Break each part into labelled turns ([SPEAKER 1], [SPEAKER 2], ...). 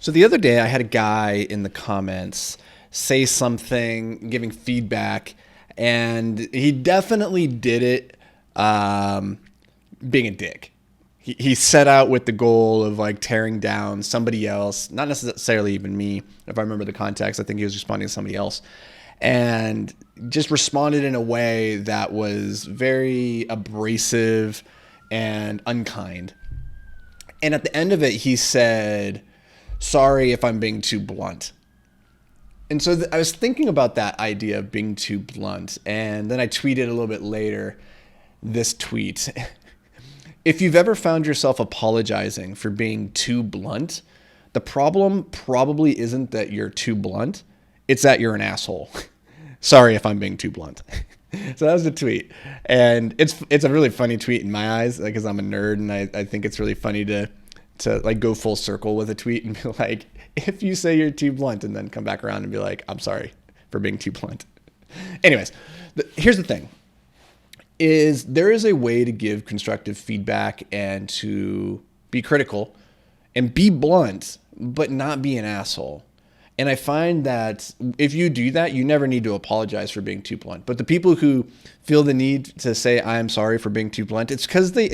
[SPEAKER 1] So the other day I had a guy in the comments say something, giving feedback, and he definitely did it being a dick. He set out with the goal of like tearing down somebody else, not necessarily even me. If I remember the context, I think he was responding to somebody else, and just responded in a way that was very abrasive and unkind. And at the end of it, he said, "Sorry if I'm being too blunt." And so I was thinking about that idea of being too blunt. And then I tweeted a little bit later this tweet. If you've ever found yourself apologizing for being too blunt, the problem probably isn't that you're too blunt. It's that you're an asshole. Sorry if I'm being too blunt. So that was the tweet. And it's a really funny tweet in my eyes, because I'm a nerd, and I think it's really funny to like go full circle with a tweet and be like, if you say you're too blunt, and then come back around and be like, I'm sorry for being too blunt. Anyways, here's the thing. There is a way to give constructive feedback and to be critical and be blunt, but not be an asshole. And I find that if you do that, you never need to apologize for being too blunt. But the people who feel the need to say, I'm sorry for being too blunt, it's because they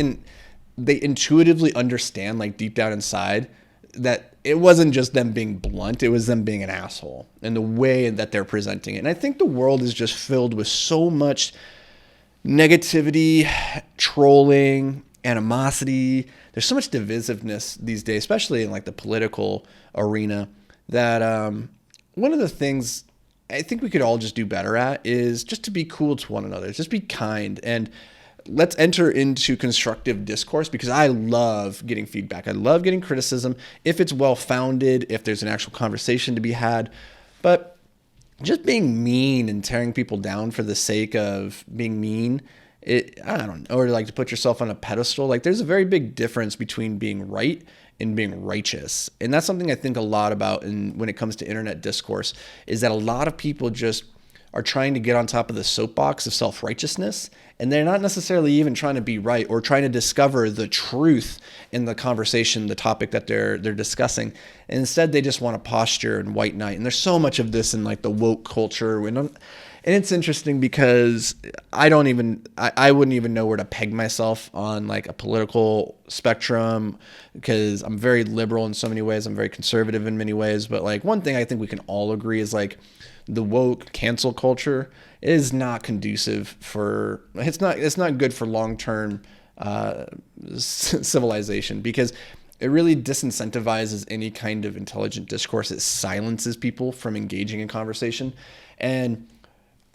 [SPEAKER 1] intuitively understand, like deep down inside, that it wasn't just them being blunt, it was them being an asshole and the way that they're presenting it. And I think the world is just filled with so much negativity, trolling, animosity. There's so much divisiveness these days, especially in like the political arena, that one of the things I think we could all just do better at is just to be cool to one another, just be kind, and let's enter into constructive discourse, because I love getting feedback. I love getting criticism if it's well-founded, if there's an actual conversation to be had. But just being mean and tearing people down for the sake of being mean, I don't know, or like to put yourself on a pedestal. Like, there's a very big difference between being right and being righteous. And that's something I think a lot about when it comes to internet discourse, is that a lot of people just are trying to get on top of the soapbox of self-righteousness, and they're not necessarily even trying to be right or trying to discover the truth in the conversation, the topic that they're discussing. And instead, they just want to posture and white knight. And there's so much of this in like the woke culture. And it's interesting because I wouldn't even know where to peg myself on like a political spectrum, because I'm very liberal in so many ways. I'm very conservative in many ways. But like, one thing I think we can all agree is like, the woke cancel culture is not conducive for, it's not good for long-term civilization, because it really disincentivizes any kind of intelligent discourse. It silences people from engaging in conversation. And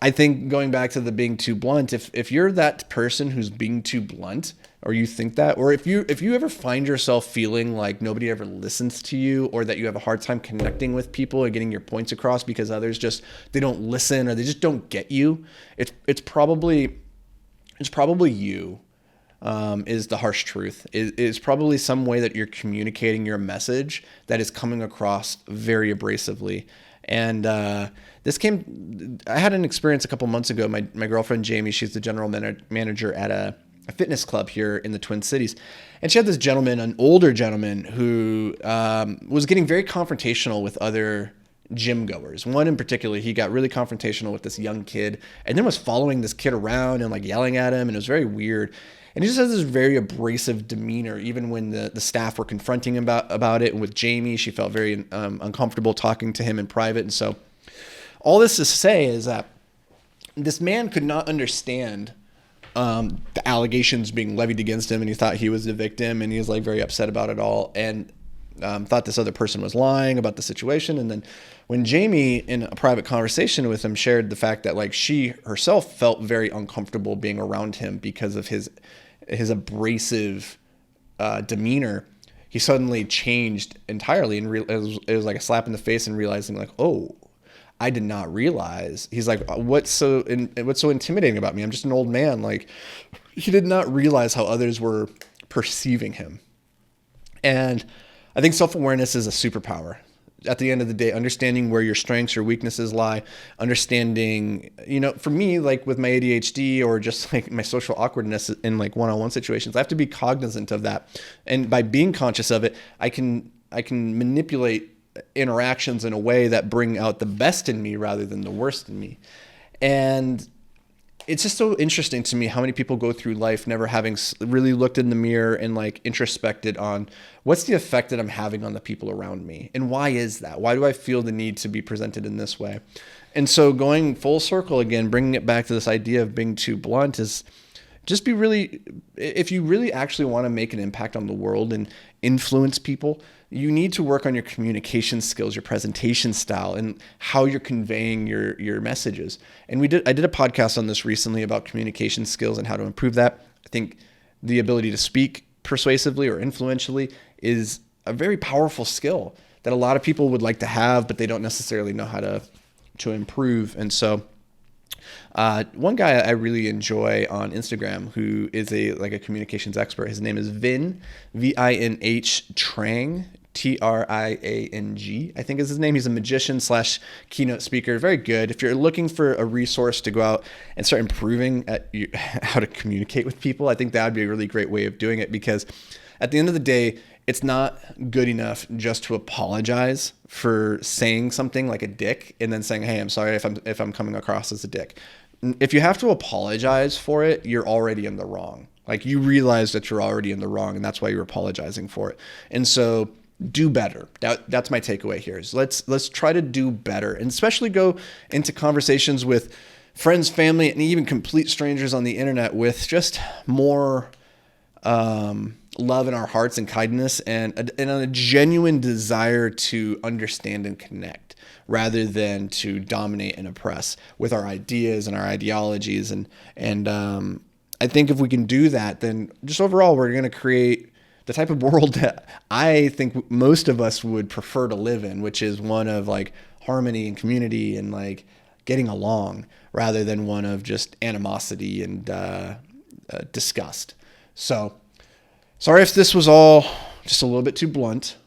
[SPEAKER 1] I think, going back to the being too blunt, if you're that person who's being too blunt, or you think that, or if you ever find yourself feeling like nobody ever listens to you, or that you have a hard time connecting with people and getting your points across because others they don't listen, or they just don't get you, it's probably you. Is the harsh truth. It's probably some way that you're communicating your message that is coming across very abrasively. And I had an experience a couple months ago. My girlfriend, Jamie, she's the general manager at a fitness club here in the Twin Cities. And she had this gentleman, an older gentleman, who was getting very confrontational with other gym goers. One in particular, he got really confrontational with this young kid, and then was following this kid around and like yelling at him. And it was very weird. And he just has this very abrasive demeanor, even when the staff were confronting him about it. And with Jamie, she felt very uncomfortable talking to him in private. And so all this to say is that this man could not understand the allegations being levied against him, and he thought he was the victim, and he was like very upset about it all, and thought this other person was lying about the situation. And then when Jamie, in a private conversation with him, shared the fact that like she herself felt very uncomfortable being around him because of his abrasive demeanor, he suddenly changed entirely, and it was like a slap in the face, and realizing like, oh, I did not realize. He's like, what's so intimidating about me? I'm just an old man. Like, he did not realize how others were perceiving him. And I think self-awareness is a superpower. At the end of the day, understanding where your strengths or weaknesses lie, understanding, for me, like with my ADHD or just like my social awkwardness in like one-on-one situations, I have to be cognizant of that. And by being conscious of it, I can manipulate interactions in a way that bring out the best in me rather than the worst in me. And it's just so interesting to me how many people go through life never having really looked in the mirror and like introspected on what's the effect that I'm having on the people around me, and why is that? Why do I feel the need to be presented in this way? And so going full circle again, bringing it back to this idea of being too blunt is just be really, if you really actually want to make an impact on the world and influence people, you need to work on your communication skills, your presentation style, and how you're conveying your messages. And I did a podcast on this recently about communication skills and how to improve that. I think the ability to speak persuasively or influentially is a very powerful skill that a lot of people would like to have, but they don't necessarily know how to improve. And so one guy I really enjoy on Instagram who is a communications expert, his name is Vinh Trang, Triang, I think is his name. He's a magician / keynote speaker. Very good. If you're looking for a resource to go out and start improving at how to communicate with people, I think that would be a really great way of doing it, because at the end of the day, it's not good enough just to apologize for saying something like a dick and then saying, hey, I'm sorry if I'm coming across as a dick. If you have to apologize for it, you're already in the wrong. Like, you realize that you're already in the wrong, and that's why you're apologizing for it. And so do better. That's my takeaway here. Is let's try to do better, and especially go into conversations with friends, family, and even complete strangers on the internet with just more love in our hearts and kindness, and a genuine desire to understand and connect, rather than to dominate and oppress with our ideas and our ideologies. And I think if we can do that, then just overall we're going to create the type of world that I think most of us would prefer to live in, which is one of like harmony and community and like getting along, rather than one of just animosity and disgust. So sorry if this was all just a little bit too blunt,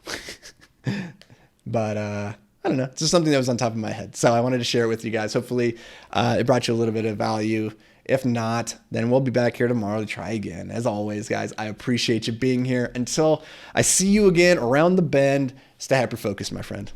[SPEAKER 1] but I don't know. It's just something that was on top of my head. So I wanted to share it with you guys. Hopefully it brought you a little bit of value. If not, then we'll be back here tomorrow to try again. As always, guys, I appreciate you being here. Until I see you again around the bend, stay hyper-focused, my friend.